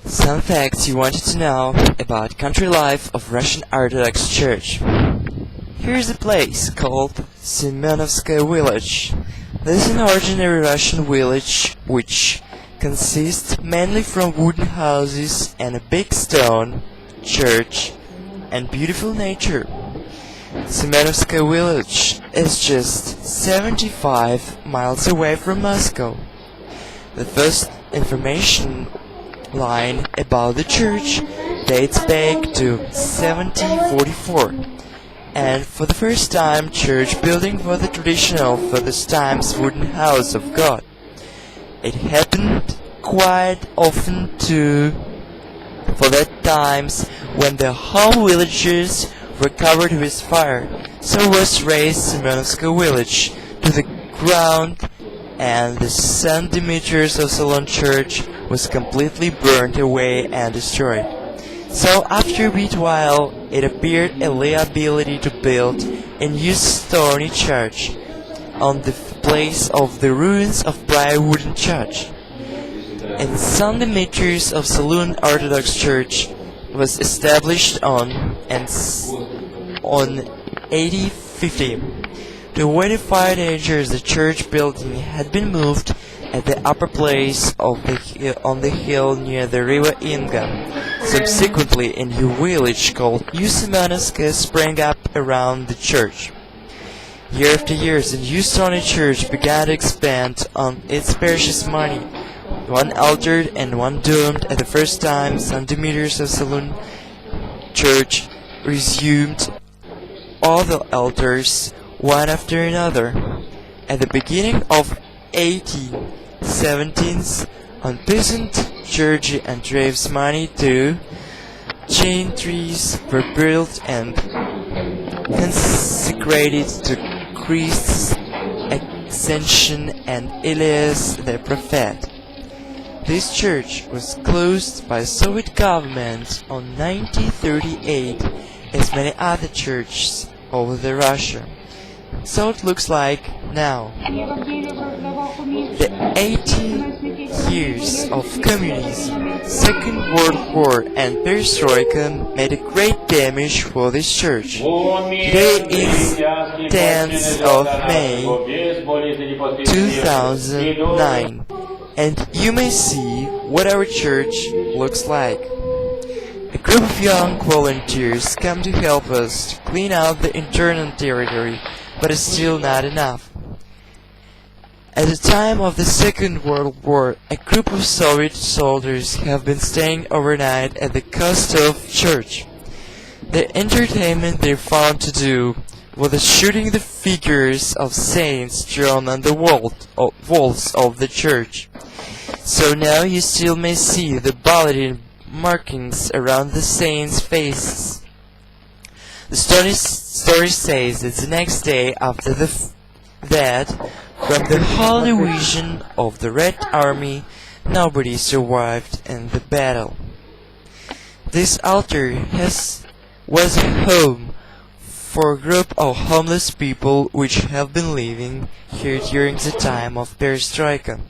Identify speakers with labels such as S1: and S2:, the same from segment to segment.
S1: Some facts you wanted to know about country life of Russian Orthodox Church. Here's a place called Semenovsckoe village. This is an ordinary Russian village which consists mainly from wooden houses and a big stone church and beautiful nature. Semenovsckoe village is just 75 miles away from Moscow. The first information line about the church dates back to 1744, and for the first time church building was the traditional for those times wooden house of God. It happened quite often too for that times when the whole villages were covered with fire, so was raised Semenovsckoe village to the ground, and the St. Demetrius of Solun church was completely burned away and destroyed. So after a bit while, it appeared a liability to build a new stony church on the place of the ruins of prior wooden church. And St. Demetrius of Solun Orthodox Church was established on 1850. To avoid a fire danger, the church building had been moved at the upper place of on the hill near the river Inga. Subsequently, a new village called New Semenovsckoe sprang up around the church. Year after year, the new stone church began to expand on its precious money. One altered and one doomed. At the first time, St. Demetrius of Solun church resumed all the altars one after another. At the beginning of 1817, on peasant clergy and Draves' money too, chain trees were built and consecrated to Christ's ascension and Elias the prophet. This church was closed by Soviet government on 1938, as many other churches over the Russia. So it looks like now. The 18 years of communism, Second World War and Perestroika made a great damage for this church. Today is 10th of May 2009, and you may see what our church looks like. A group of young volunteers come to help us to clean out the internal territory, but it's still not enough. At the time of the Second World War, a group of Soviet soldiers have been staying overnight at the Kostov church. The entertainment they found to do was shooting the figures of saints drawn on the walls of the church. So now you still may see the bulletin markings around the saints' faces. The story says that the next day after that, from the Holy Vision of the Red Army, nobody survived in the battle. This altar was a home for a group of homeless people which have been living here during the time of Perestroika.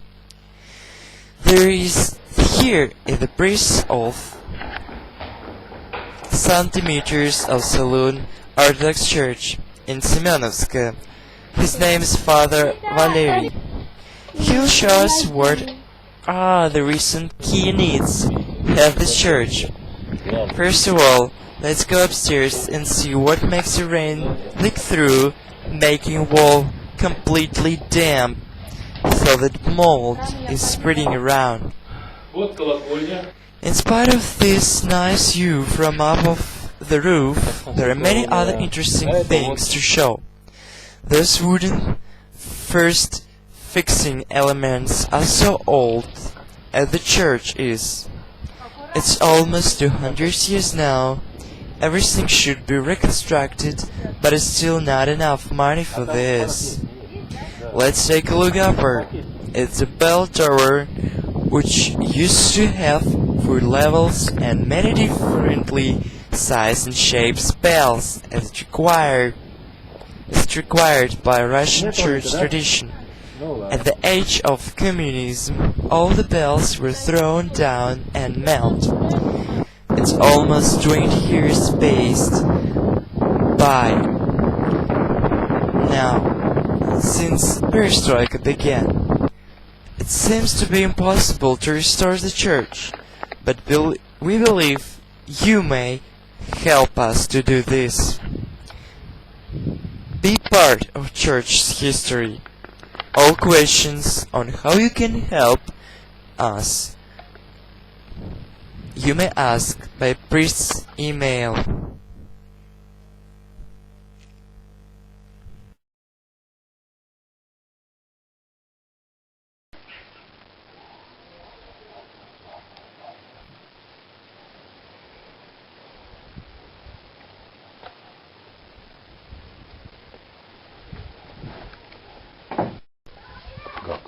S1: There is here in the priest of St. Demetrius of Solun Orthodox Church in Semenovsckoe. His name is Father Valery. He'll show us what are the recent key needs of this church. First of all, let's go upstairs and see what makes the rain leak through, making wall completely damp, so that mold is spreading around. In spite of this nice view from up of the roof, there are many other interesting things to show. Those wooden first fixing elements are so old as the church is. It's almost 200 years now. Everything should be reconstructed, but it's still not enough money for this. Let's take a look upward. It's a bell tower which used to have 4 levels and many differently sized and shaped bells as required by Russian church tradition. At the age of communism, all the bells were thrown down and melted. It's almost 20 years passed by now since Perestroika began. It seems to be impossible to restore the church, but we believe you may help us to do this. Be part of church's history. All questions on how you can help us you may ask by priest's email.
S2: Как?